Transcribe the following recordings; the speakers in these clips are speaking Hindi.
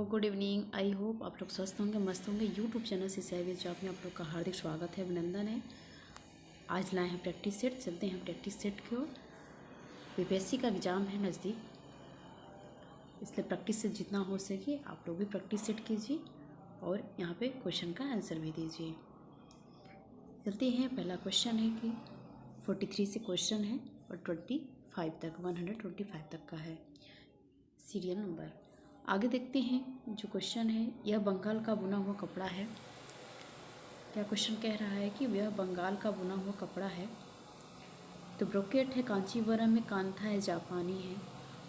Good evening. आई होप आप लोग स्वस्थ होंगे, मस्त होंगे। यूट्यूब चैनल से सैविज जॉब में आप लोग का हार्दिक स्वागत है, अभिनंदन है। आज लाए हैं प्रैक्टिस सेट। चलते हैं प्रैक्टिस सेट की ओर। बीपीएससी का एग्ज़ाम है नज़दीक, इसलिए प्रैक्टिस सेट जितना हो सके आप लोग भी प्रैक्टिस सेट कीजिए और यहाँ पे क्वेश्चन का आंसर भी दीजिए। चलते हैं। पहला क्वेश्चन है कि 43 से क्वेश्चन है और 125 तक का है सीरियल नंबर। आगे देखते हैं जो क्वेश्चन है। यह बंगाल का बुना हुआ कपड़ा है। क्या क्वेश्चन कह रहा है कि यह बंगाल का बुना हुआ कपड़ा है। तो ब्रोकेट है, कांचीवरम है, कांथा है, जापानी है।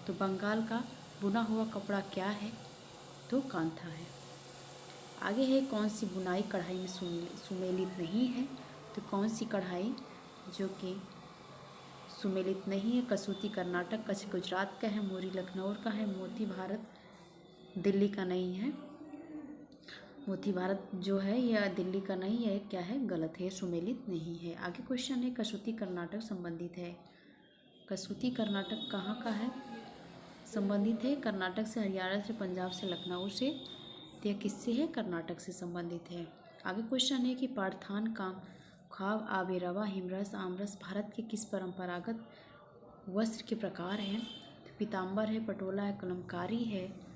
तो बंगाल का बुना हुआ कपड़ा क्या है? तो कांथा है। आगे है कौन सी बुनाई कढ़ाई में सुमेलित नहीं है। तो कौन सी कढ़ाई जो कि सुमेलित नहीं है? कसूती कर्नाटक, कच्छ गुजरात का है, मोरी लखनऊ का है, मोती भारत दिल्ली का नहीं है। मोती भारत जो है यह दिल्ली का नहीं है, क्या है? गलत है, सुमेलित नहीं है। आगे क्वेश्चन है कसूती कर्नाटक संबंधित है। कसूती कर्नाटक कहाँ का है? संबंधित है कर्नाटक से, हरियाणा से, पंजाब से, लखनऊ से। तो यह किससे है? कर्नाटक से संबंधित है। आगे क्वेश्चन है कि पार्थान काम ख्वाब आबेरवा हिमरस आमरस भारत के किस परंपरागत वस्त्र के प्रकार हैं? पीताम्बर है, पटोला है, कलमकारी है,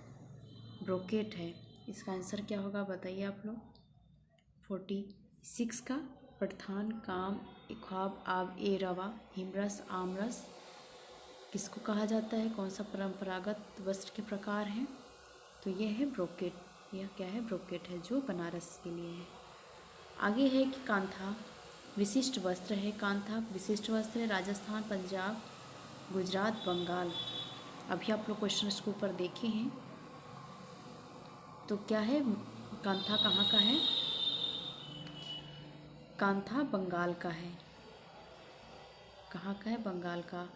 ब्रोकेट है। इसका आंसर क्या होगा बताइए आप लोग। 46 का पठान काम ख्वाब आब ए रवा हिमरस आमरस किसको कहा जाता है? कौन सा परंपरागत वस्त्र के प्रकार हैं? तो ये है ब्रोकेट। यह क्या है? ब्रोकेट है, जो बनारस के लिए है। आगे है कि कांथा विशिष्ट वस्त्र है। कांथा विशिष्ट वस्त्र है राजस्थान, पंजाब, गुजरात, बंगाल। अभी आप लोग क्वेश्चन इसके ऊपर देखे हैं। तो क्या है? कांथा कहाँ का है? कांथा बंगाल का है। कहाँ का है? बंगाल का।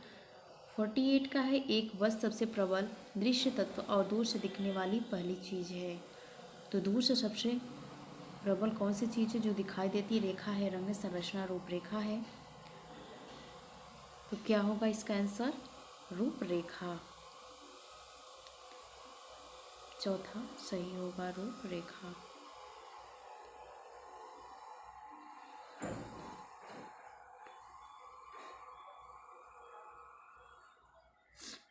48 का है एक वस्तु सबसे प्रबल दृश्य तत्व और दूर से दिखने वाली पहली चीज़ है। तो दूर से सबसे प्रबल कौन सी चीज़ है जो दिखाई देती? रेखा है, रंग, संरचना, रूपरेखा है। तो क्या होगा इसका आंसर? रूपरेखा। चौथा सही होगा, रूपरेखा।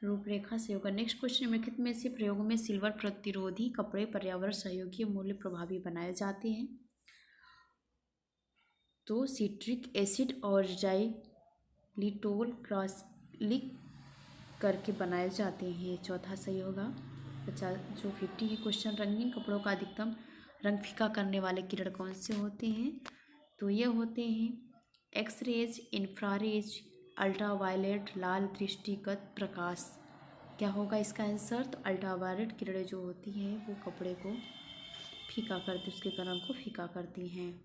रूपरेखा से होगा। नेक्स्ट क्वेश्चन, निम्नलिखित में से प्रयोगों में सिल्वर प्रतिरोधी कपड़े पर्यावरण सहयोगी मूल्य प्रभावी बनाए जाते हैं। तो सिट्रिक एसिड और जाइलिटोल क्रॉसलिक करके बनाए जाते हैं। चौथा सही होगा। 50 है क्वेश्चन, रंगीन कपड़ों का अधिकतम रंग फीका करने वाले किरण कौन से होते हैं? तो ये होते हैं एक्सरेज, इंफ्रारेज, अल्ट्रावायलेट, लाल दृष्टिगत प्रकाश। क्या होगा इसका आंसर? तो अल्ट्रावायलेट किरणें जो होती हैं वो कपड़े को फीका करती, उसके रंग को फीका करती हैं।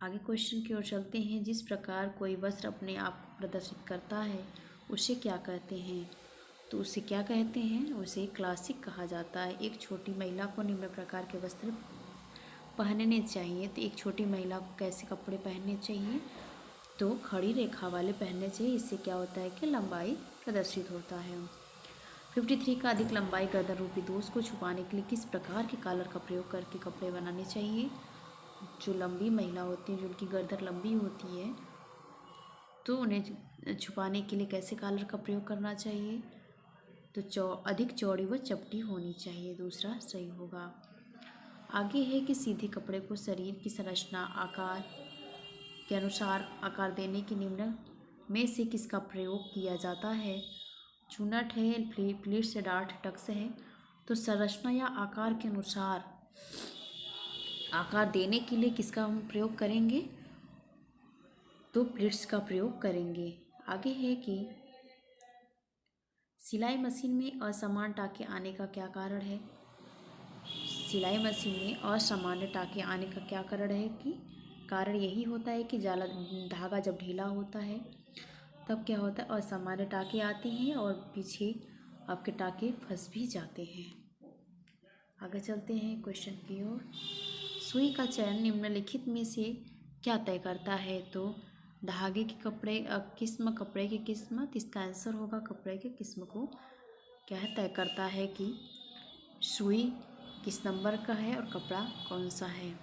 आगे क्वेश्चन की ओर चलते हैं। जिस प्रकार कोई वस्त्र अपने आप को प्रदर्शित करता है उसे क्या कहते हैं? तो उसे क्या कहते हैं? उसे क्लासिक कहा जाता है। एक छोटी महिला को निम्न प्रकार के वस्त्र पहनने चाहिए। तो एक छोटी महिला को कैसे कपड़े पहनने चाहिए? तो खड़ी रेखा वाले पहनने चाहिए। इससे क्या होता है कि लंबाई प्रदर्शित होता है। 53 का अधिक लंबाई गर्दन रूपी दोष को छुपाने के लिए किस प्रकार के कॉलर का प्रयोग करके कपड़े बनाने चाहिए? जो लंबी महिला होती है, जो उनकी गर्दन लंबी होती है, तो उन्हें छुपाने के लिए कैसे कॉलर का प्रयोग करना चाहिए? तो अधिक चौड़ी व चपटी होनी चाहिए। दूसरा सही होगा। आगे है कि सीधे कपड़े को शरीर की संरचना आकार के अनुसार आकार देने के निम्न में से किसका प्रयोग किया जाता है? चुनट है, प्लीट्स है, डार्ट टक्स है। तो संरचना या आकार के अनुसार आकार देने के लिए किसका हम प्रयोग करेंगे? तो प्लीट्स का प्रयोग करेंगे। आगे है कि सिलाई मशीन में असमान टाँके आने का क्या कारण है? सिलाई मशीन में असामान्य टाँके आने का क्या कारण है? कि कारण यही होता है कि धागा जब ढीला होता है तब क्या होता है? असामान्य टाँके आते हैं और पीछे आपके टाँके फंस भी जाते हैं। आगे चलते हैं क्वेश्चन की ओर। सुई का चयन निम्नलिखित में से क्या तय करता है? तो धागे की किस्म, कपड़े की किस्म। इसका आंसर होगा कपड़े की किस्म को क्या है तय करता है कि सुई किस नंबर का है और कपड़ा कौन सा है।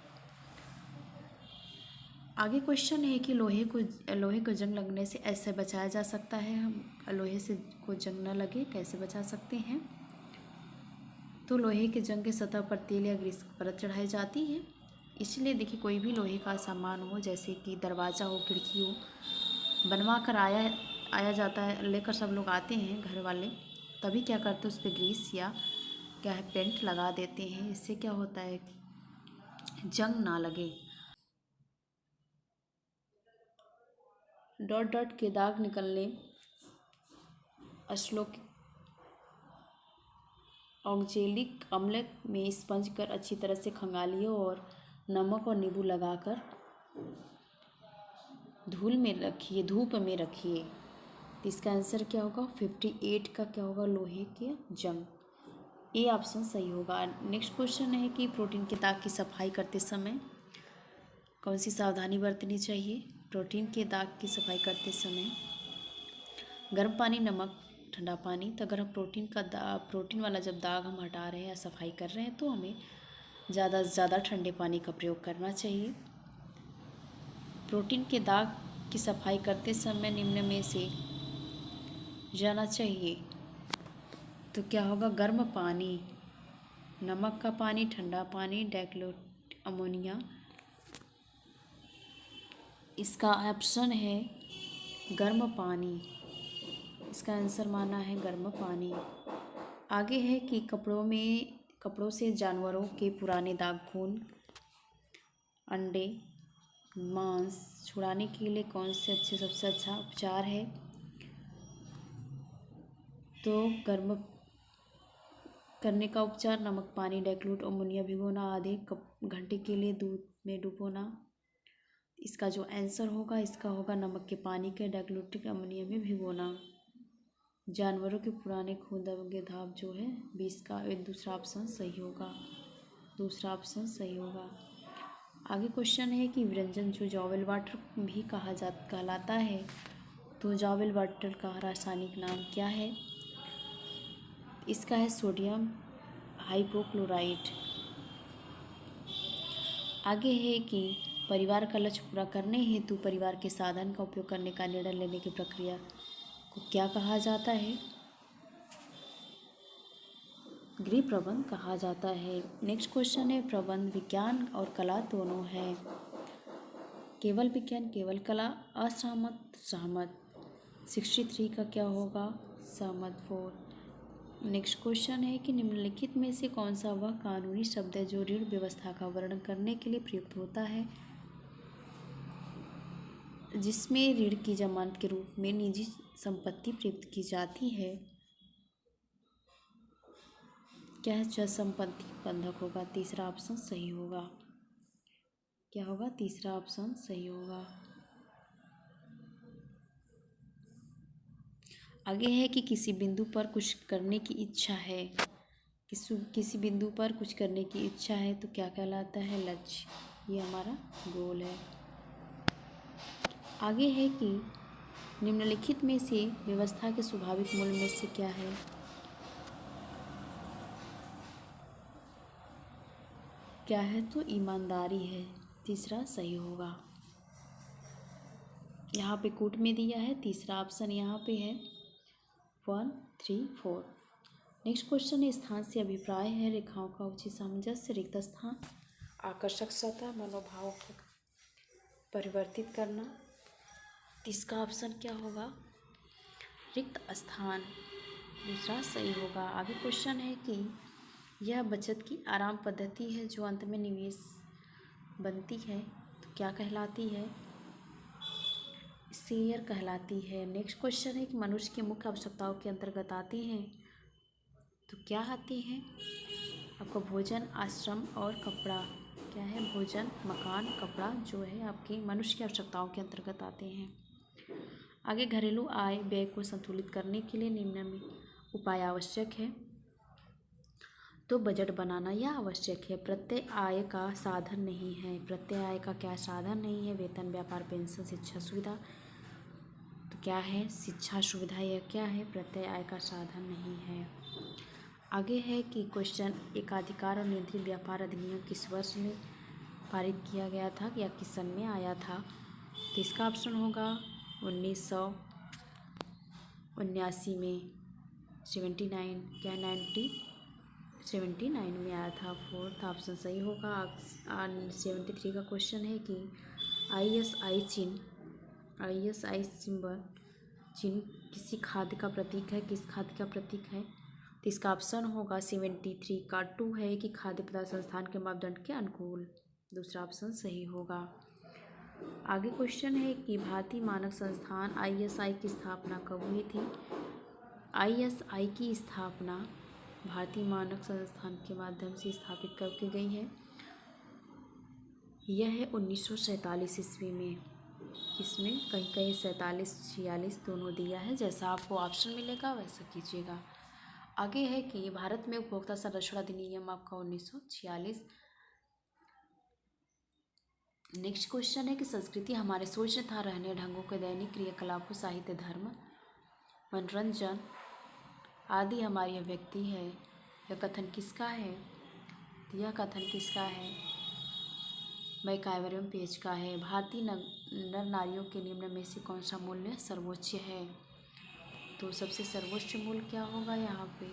आगे क्वेश्चन है कि लोहे को जंग लगने से ऐसे बचाया जा सकता है। हम लोहे से को जंग न लगे कैसे बचा सकते हैं। तो लोहे के जंग के सतह पर तेल या ग्रीस की परत चढ़ाई जाती है। इसलिए देखिए कोई भी लोहे का सामान हो, जैसे कि दरवाज़ा हो, खिड़की हो, बनवा कर आया जाता है, लेकर सब लोग आते हैं घर वाले, तभी क्या करते हैं उस पर ग्रीस या क्या है पेंट लगा देते हैं। इससे क्या होता है जंग ना लगे। डॉट डॉट के दाग निकलने श्लोक ऑक्जेलिक अम्ल में स्पंज कर अच्छी तरह से खंगालिए और नमक और नींबू लगाकर धूप में रखिए। तो इसका आंसर क्या होगा 58 का क्या होगा लोहे के जंग। ए ऑप्शन सही होगा। नेक्स्ट क्वेश्चन है कि प्रोटीन के दाग की सफाई करते समय कौन सी सावधानी बरतनी चाहिए। प्रोटीन के दाग की सफाई करते समय गर्म पानी, नमक, ठंडा पानी। तो अगर हम प्रोटीन वाला जब दाग हम हटा रहे हैं या सफाई कर रहे हैं तो हमें ज़्यादा से ज़्यादा ठंडे पानी का प्रयोग करना चाहिए। प्रोटीन के दाग की सफाई करते समय निम्न में से जाना चाहिए। तो क्या होगा गर्म पानी, नमक का पानी, ठंडा पानी, डाइल्यूट अमोनिया। इसका ऑप्शन है गर्म पानी। इसका आंसर माना है गर्म पानी। आगे है कि कपड़ों से जानवरों के पुराने दाग, खून, अंडे, मांस छुड़ाने के लिए कौन से सबसे अच्छा उपचार है। तो गर्म करने का उपचार नमक पानी, डाइल्यूट अमोनिया भिगोना, आधे घंटे के लिए दूध में डुबोना। इसका जो आंसर होगा इसका होगा नमक के पानी के डाइल्यूट अमोनिया में भिगोना। जानवरों के पुराने खून दबंगे धाप जो है 20 का दूसरा ऑप्शन सही होगा। दूसरा ऑप्शन सही होगा। आगे क्वेश्चन है कि व्यंजन जो जॉवेल वाटर भी कहलाता है, तो जॉवेल वाटर का रासायनिक नाम क्या है। इसका है सोडियम हाइपोक्लोराइट। आगे है कि परिवार का लक्ष्य पूरा करने हेतु परिवार के साधन का उपयोग करने का निर्णय लेने की प्रक्रिया को क्या कहा जाता है। गृह प्रबंध कहा जाता है। नेक्स्ट क्वेश्चन है प्रबंध विज्ञान और कला दोनों है। केवल विज्ञान, केवल कला, असहमत, सहमत। 63 का क्या होगा सहमत 4। नेक्स्ट क्वेश्चन है कि निम्नलिखित में से कौन सा वह कानूनी शब्द है जो ऋण व्यवस्था का वर्णन करने के लिए प्रयुक्त होता है, जिसमें ऋण की जमानत के रूप में निजी संपत्ति प्रयुक्त की जाती है। क्या है चल संपत्ति बंधक होगा। तीसरा ऑप्शन सही होगा। क्या होगा तीसरा ऑप्शन सही होगा। आगे है कि किसी बिंदु पर कुछ करने की इच्छा है। किसी बिंदु पर कुछ करने की इच्छा है तो क्या कहलाता है लक्ष्य। ये हमारा गोल है। आगे है कि निम्नलिखित में से व्यवस्था के स्वाभाविक मूल में से क्या है। क्या है तो ईमानदारी है। तीसरा सही होगा। यहाँ पे कूट में दिया है। तीसरा ऑप्शन यहाँ पे है 1, 3, 4। नेक्स्ट क्वेश्चन है स्थान से अभिप्राय है रेखाओं का उचित सामंजस्य, रिक्त स्थान, आकर्षक सतह, मनोभाव को परिवर्तित करना। इसका ऑप्शन क्या होगा रिक्त स्थान। दूसरा सही होगा। आगे क्वेश्चन है कि यह बचत की आराम पद्धति है जो अंत में निवेश बनती है तो क्या कहलाती है शेयर कहलाती है। नेक्स्ट क्वेश्चन है कि मनुष्य की मुख्य आवश्यकताओं के अंतर्गत आती हैं तो क्या आती हैं आपका भोजन, आश्रम और कपड़ा। क्या है भोजन, मकान, कपड़ा जो है आपकी मनुष्य की आवश्यकताओं के अंतर्गत आते हैं। आगे घरेलू आय व्यय को संतुलित करने के लिए निम्न में उपाय आवश्यक है तो बजट बनाना यह आवश्यक है। प्रत्यय आय का साधन नहीं है। प्रत्यय आय का क्या साधन नहीं है वेतन, व्यापार, पेंशन, शिक्षा सुविधा। तो क्या है शिक्षा सुविधा। यह क्या है प्रत्यय आय का साधन नहीं है। आगे है कि क्वेश्चन एकाधिकार और नियंत्रित व्यापार अधिनियम किस वर्ष में पारित किया गया था या किस सन में आया था। तो इसका ऑप्शन होगा 1979 में, 79 क्या 79 में आया था। फोर्थ ऑप्शन सही होगा। 73 का क्वेश्चन है कि ISI सिंबल चिन्ह किसी खाद्य का प्रतीक है, किस खाद्य का प्रतीक है। तो इसका ऑप्शन होगा 73 का 2 है कि खाद्य पदार्थ संस्थान के मापदंड के अनुकूल। दूसरा ऑप्शन सही होगा। आगे क्वेश्चन है कि भारतीय मानक संस्थान ISI की स्थापना कब हुई थी। ISI की स्थापना भारतीय मानक संस्थान के माध्यम से स्थापित कब की गई है। यह है 1947 ईस्वी में। इसमें कहीं कहीं 47-46 दोनों दिया है, जैसा आपको ऑप्शन मिलेगा वैसा कीजिएगा। आगे है कि भारत में उपभोक्ता संरक्षण अधिनियम आपका 1946। नेक्स्ट क्वेश्चन है कि संस्कृति हमारे सोचने तथा रहने ढंगों के दैनिक क्रियाकलापों, साहित्य, धर्म, मनोरंजन आदि हमारी अभिव्यक्ति है। यह कथन किसका है। यह कथन किसका है, मैकाइवर पेज का है। भारतीय नर नारियों के निम्न में से कौन सा मूल्य सर्वोच्च है। तो सबसे सर्वोच्च मूल्य क्या होगा यहाँ पे।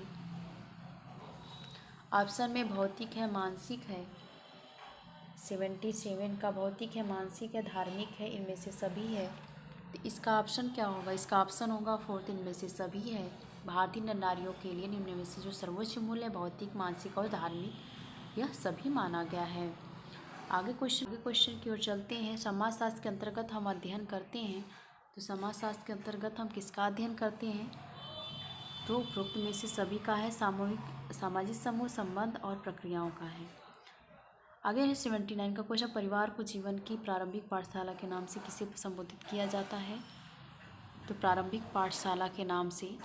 ऑप्शन में भौतिक है, मानसिक है। 77 का भौतिक है, मानसिक है, धार्मिक है, इनमें से सभी है। तो इसका ऑप्शन क्या होगा। इसका ऑप्शन होगा फोर्थ, इनमें से सभी है। भारतीय नर नारियों के लिए निम्न में से जो सर्वोच्च मूल्य है भौतिक, मानसिक और धार्मिक, यह सभी माना गया है। आगे क्वेश्चन की ओर चलते हैं। समाजशास्त्र के अंतर्गत हम अध्ययन करते हैं। तो समाजशास्त्र के अंतर्गत हम किसका अध्ययन करते हैं। तो उपरोक्त में से सभी का है। सामाजिक समूह, संबंध और प्रक्रियाओं का है। आगे है 79 का क्वेश्चन। परिवार को जीवन की प्रारंभिक पाठशाला के नाम से किसे संबोधित किया जाता है। तो प्रारंभिक पाठशाला के नाम से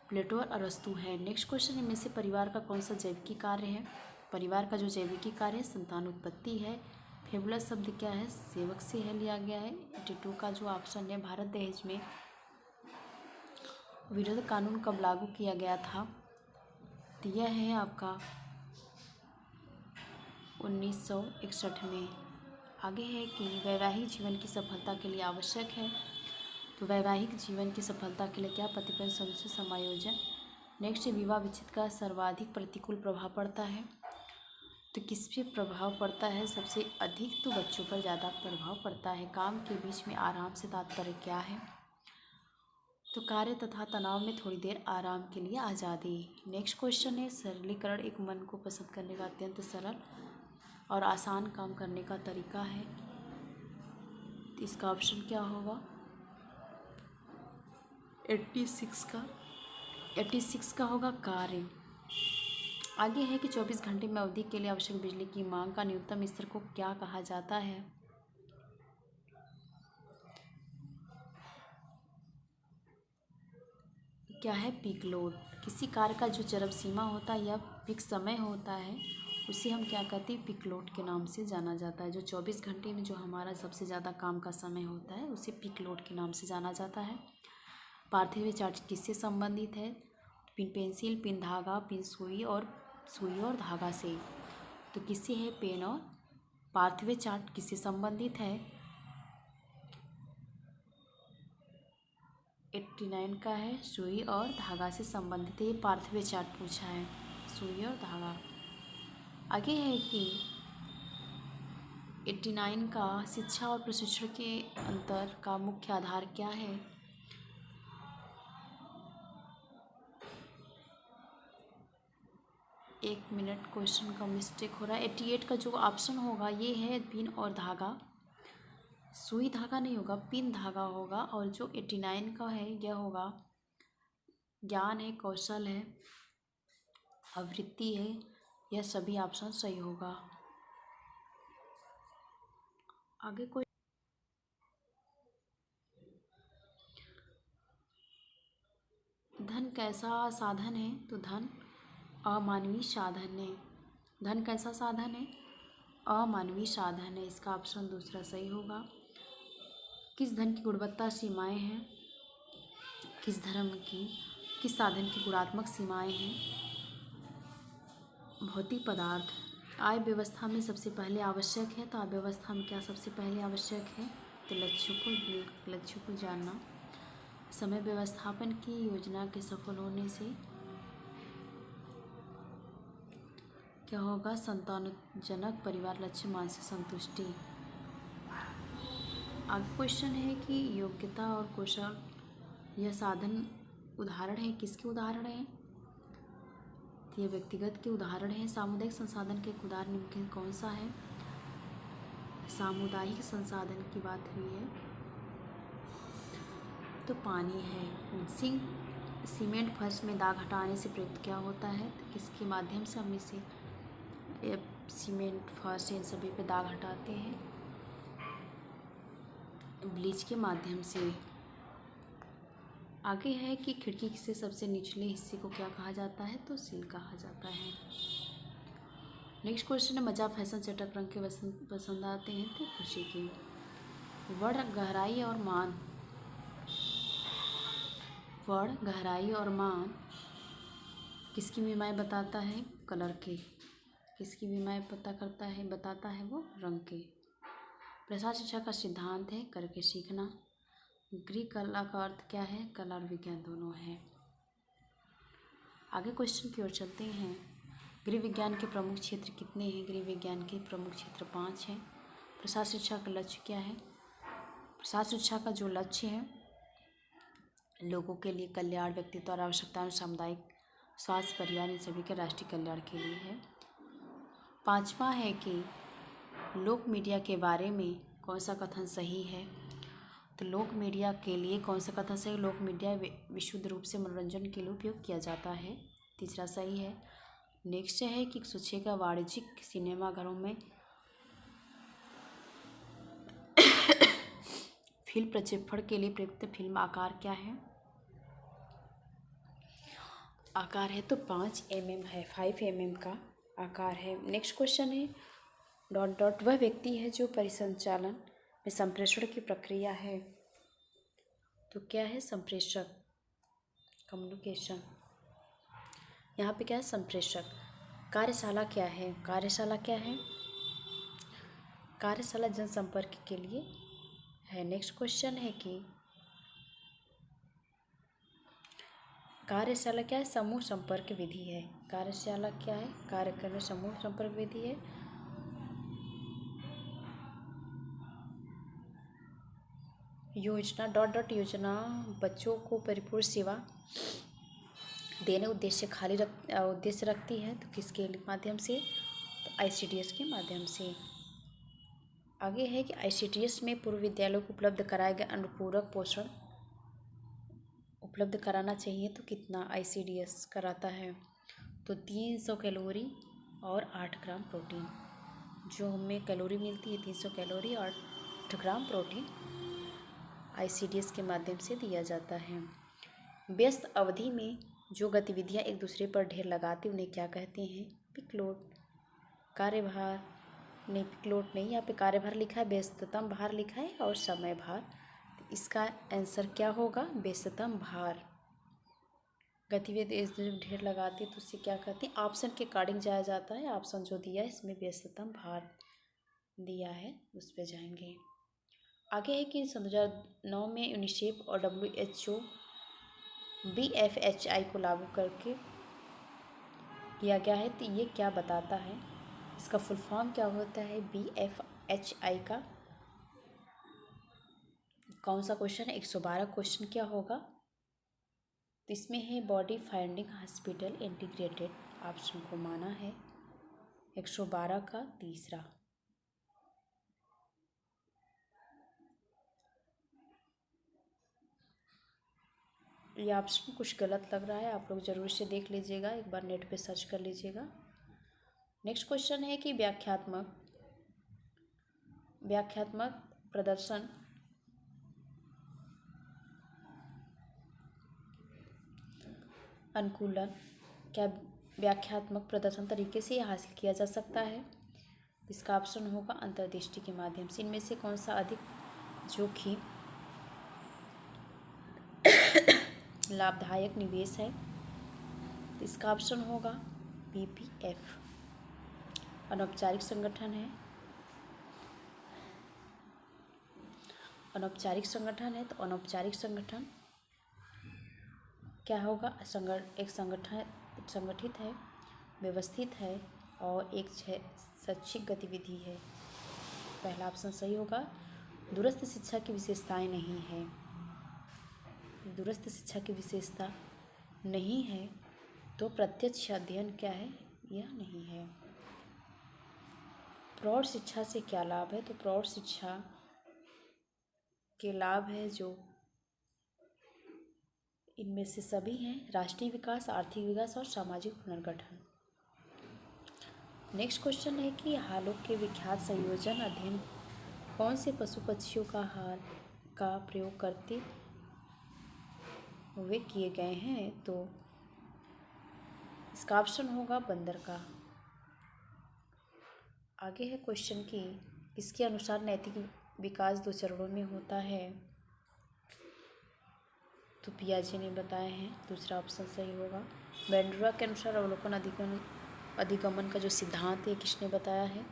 प्लेटो और अरस्तु है। नेक्स्ट क्वेश्चन, इनमें से परिवार का कौन सा जैविकी कार्य है। परिवार का जो जैविकी कार्य है संतान उत्पत्ति है। फेबुलस शब्द क्या है, सेवक से है लिया गया है। 82 का जो ऑप्शन है, भारत दहेज में विरोध कानून कब लागू किया गया था। तो यह है आपका 1961 में। आगे है कि वैवाहिक जीवन की सफलता के लिए आवश्यक है। तो वैवाहिक जीवन की सफलता के लिए क्या, पति पत्नी समुचित समायोजन। नेक्स्ट, विवाह विच्छेद का सर्वाधिक प्रतिकूल प्रभाव पड़ता है। तो किस पे प्रभाव पड़ता है सबसे अधिक। तो बच्चों पर ज़्यादा प्रभाव पड़ता है। काम के बीच में आराम से तात्पर्य क्या है। तो कार्य तथा तनाव में थोड़ी देर आराम के लिए आज़ादी। नेक्स्ट क्वेश्चन है, सरलीकरण एक मन को पसंद करने का अत्यंत सरल और आसान काम करने का तरीका है। तो इसका ऑप्शन क्या होगा 86 का होगा कार्य। आगे है कि 24 घंटे में अवधि के लिए आवश्यक बिजली की मांग का न्यूनतम स्तर को क्या कहा जाता है। क्या है, पीक लोड। किसी कार्य का जो चरम सीमा होता है या पीक समय होता है उसे हम क्या कहते हैं, पीक लोड के नाम से जाना जाता है। जो 24 घंटे में जो हमारा सबसे ज़्यादा काम का समय होता है उसे पीक लोड के नाम से जाना जाता है। पार्थिव चार्ज किससे संबंधित है। पिन पेंसिल, पिन धागा, पिन सुई और धागा से। तो किससे है, पेन और पार्थिव चार्ट किससे संबंधित है। 89 का है, सुई और धागा से संबंधित है। ये पार्थिव चार्ट पूछा है, सुई और धागा। आगे है कि 89 का शिक्षा और प्रशिक्षण के अंतर का मुख्य आधार क्या है। एक मिनट, क्वेश्चन का मिस्टेक हो रहा है। 88 का जो ऑप्शन होगा ये है पिन और धागा। सुई धागा नहीं होगा, पिन धागा होगा। और जो 89 का है यह होगा ज्ञान है, कौशल है, आवृत्ति है। यह सभी ऑप्शन सही होगा। आगे कोई धन कैसा साधन है। तो धन अमानवीय साधन है। धन कैसा साधन है, अमानवीय साधन है। इसका ऑप्शन दूसरा सही होगा। किस धन की गुणवत्ता सीमाएं हैं, किस धर्म की। किस साधन की गुणात्मक सीमाएं हैं? भौतिक पदार्थ। आय व्यवस्था में सबसे पहले आवश्यक है, तो आय व्यवस्था में क्या सबसे पहले आवश्यक है? तो लक्ष्यों को जानना। समय व्यवस्थापन की योजना के सफल होने से क्या होगा? संतानजनक परिवार, लक्ष्य, मानसिक संतुष्टि। आगे क्वेश्चन है कि योग्यता और कौशल यह साधन उदाहरण है, किसके उदाहरण है? तो ये व्यक्तिगत के उदाहरण है। सामुदायिक संसाधन के उदाहरण निम्नलिखित कौन सा है? सामुदायिक संसाधन की बात हुई है तो पानी है। सीमेंट फर्श में दाग हटाने से प्रयुक्त क्या होता है? तो किसके माध्यम से हम इसे सीमेंट फर्श इन सभी पे दाग हटाते हैं? ब्लीच के माध्यम से। आगे है कि खिड़की से सबसे निचले हिस्से को क्या कहा जाता है? तो सील कहा जाता है। नेक्स्ट क्वेश्चन है मजा फैशन चटक रंग के पसंद आते हैं तो खुशी के। वर्ण गहराई और मान। वर्ण गहराई और मान किसकी विमाएँ बताता है? कलर के। किसकी विमाएँ पता करता है? बताता है वो रंग के। प्रसार शिक्षा का सिद्धांत है करके सीखना। गृह कला का अर्थ क्या है? कला और विज्ञान दोनों है। आगे क्वेश्चन की ओर चलते हैं। गृह विज्ञान के प्रमुख क्षेत्र कितने हैं? गृह विज्ञान के प्रमुख क्षेत्र 5 हैं। प्रसार शिक्षा का लक्ष्य क्या है? प्रसार शिक्षा का जो लक्ष्य है लोगों के लिए कल्याण, व्यक्तित्व और आवश्यकताओं, सामुदायिक स्वास्थ्य, परिवार इन सभी के राष्ट्रीय कल्याण के लिए है। 5वां है कि लोक मीडिया के बारे में कौन सा कथन सही है? तो लोक मीडिया के लिए कौन सा कथन सही? लोक मीडिया विशुद्ध रूप से मनोरंजन के लिए उपयोग किया जाता है। तीसरा सही है। नेक्स्ट है कि सोचेगा वाणिज्यिक सिनेमाघरों में फिल्म प्रक्षेपण के लिए प्रयुक्त फिल्म आकार क्या है? आकार है तो 5 mm है, 5 mm का आकार है। नेक्स्ट क्वेश्चन है डॉट डॉट वह व्यक्ति है जो परिसंचालन में संप्रेषण की प्रक्रिया है। तो क्या है? संप्रेषक, कम्युनिकेशन। यहाँ पे क्या है? संप्रेषक। कार्यशाला क्या है? कार्यशाला क्या है? कार्यशाला जनसंपर्क के लिए है। नेक्स्ट क्वेश्चन है कि कार्यशाला क्या है? समूह संपर्क विधि है। कार्यशाला क्या है? कार्यक्रम में समूह संपर्क विधि है। योजना डॉट डॉट योजना बच्चों को परिपूर्ण सेवा देने उद्देश्य रखती है। तो किसके माध्यम से? तो ICDS के माध्यम से। आगे है कि ICDS में पूर्व विद्यालयों को उपलब्ध कराए गए अनुपूरक पोषण उपलब्ध कराना चाहिए तो कितना ICDS कराता है? तो 300 कैलोरी और 8 ग्राम प्रोटीन। जो हमें कैलोरी मिलती है 300 कैलोरी और 8 ग्राम प्रोटीन ICDS के माध्यम से दिया जाता है। व्यस्त अवधि में जो गतिविधियां एक दूसरे पर ढेर लगाती उन्हें क्या कहते हैं? Peak load. कार्यभार नहीं, पीक लोड नहीं, यहाँ पे कार्यभार लिखा है, व्यस्ततम भार लिखा है और समय भार। तो इसका आंसर क्या होगा? व्यस्ततम भार। गतिविधि ढेर लगाती है तो उससे क्या कहते हैं? ऑप्शन के अकॉर्डिंग जाया जाता है। ऑप्शन जो दिया है इसमें व्यस्ततम भार दिया है उस पर जाएंगे। आगे है कि 2009 में यूनिसेफ और WHO BFHI को लागू करके किया गया है। तो ये क्या बताता है? इसका फुल फॉर्म क्या होता है? BFHI का कौन सा क्वेश्चन है? 112 क्वेश्चन क्या होगा? तो इसमें है body finding hospital integrated, option को माना है 112 का तीसरा। ये ऑप्शन कुछ गलत लग रहा है, आप लोग जरूर से देख लीजिएगा, एक बार नेट पे सर्च कर लीजिएगा। नेक्स्ट क्वेश्चन है कि व्याख्यात्मक प्रदर्शन अनुकूलन क्या व्याख्यात्मक प्रदर्शन तरीके से हासिल किया जा सकता है? इसका ऑप्शन होगा अंतर्दृष्टि के माध्यम से। इनमें से कौन सा अधिक जोखिम लाभदायक निवेश है, तो इसका ऑप्शन होगा पीपीएफ। अनौपचारिक संगठन है, अनौपचारिक संगठन है, तो अनौपचारिक संगठन क्या होगा? एक संगठन संगठित है, व्यवस्थित है और एक शैक्षिक गतिविधि है। पहला ऑप्शन सही होगा। दूरस्थ शिक्षा की विशेषताएं नहीं है, दूरस्थ शिक्षा की विशेषता नहीं है, तो प्रत्यक्ष अध्ययन क्या है? यह नहीं है। प्रौढ़ शिक्षा से क्या लाभ है? तो प्रौढ़ शिक्षा के लाभ है जो इनमें से सभी हैं: राष्ट्रीय विकास, आर्थिक विकास और सामाजिक पुनर्गठन। नेक्स्ट क्वेश्चन है कि हालों के विख्यात संयोजन अध्ययन कौन से पशु पक्षियों का हाल का प्रयोग करते हुए किए गए हैं? तो इसका ऑप्शन होगा बंदर का। आगे है क्वेश्चन कि इसके अनुसार नैतिक विकास 2 चरणों में होता है, तो पियाजे ने बताए हैं, दूसरा ऑप्शन सही होगा। बेंड्रा के अनुसार अवलोकन अधिगमन का जो सिद्धांत है किसने बताया है?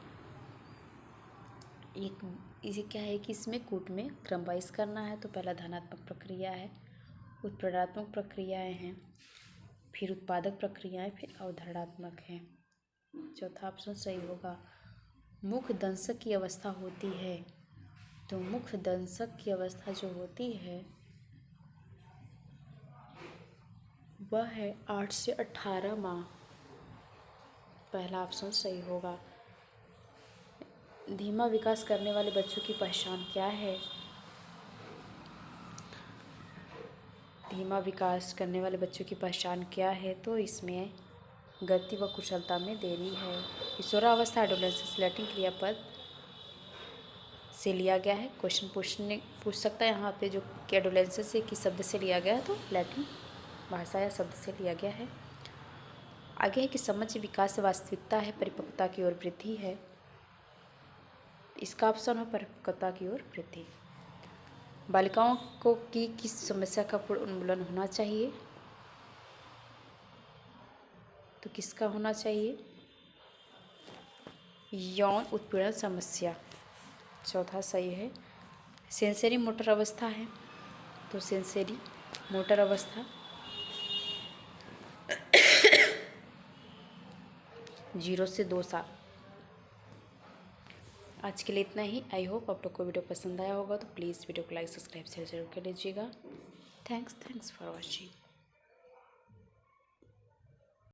इसे क्या है कि इसमें कूट में क्रम वाइज करना है, तो पहला धनात्मक प्रक्रिया है, उत्प्रेरणात्मक प्रक्रियाएं हैं, फिर उत्पादक प्रक्रियाएं, फिर अवधारणात्मक हैं। चौथा ऑप्शन सही होगा। मुख दंशक की अवस्था होती है, तो मुख दंशक की अवस्था जो होती है वह है 8 से 18 माह। पहला ऑप्शन सही होगा। धीमा विकास करने वाले बच्चों की पहचान क्या है? धीमा विकास करने वाले बच्चों की पहचान क्या है? तो इसमें गति व कुशलता में देरी है। किशोरावस्था एडोलेसेंस लैटिन क्रियापद से लिया गया है। क्वेश्चन पूछ सकता है यहाँ पे जो कि एडोलेसेंस से किस शब्द से लिया गया है, तो लैटिन भाषा या शब्द से लिया गया है। आगे है कि समझ विकास वास्तविकता है, परिपक्वता की ओर वृद्धि है। इसका ऑप्शन हो परिपक्वता की ओर वृद्धि। बालिकाओं को किस समस्या का पूर्ण उन्मूलन होना चाहिए? तो किसका होना चाहिए? यौन उत्पीड़न समस्या। चौथा सही है। सेंसरी मोटर अवस्था है, तो सेंसरी मोटर अवस्था 0 से 2 साल। आज के लिए इतना ही। आई होप आप लोग को वीडियो पसंद आया होगा, तो प्लीज़ वीडियो को लाइक सब्सक्राइब शेयर जरूर कर लीजिएगा। Thanks for watching.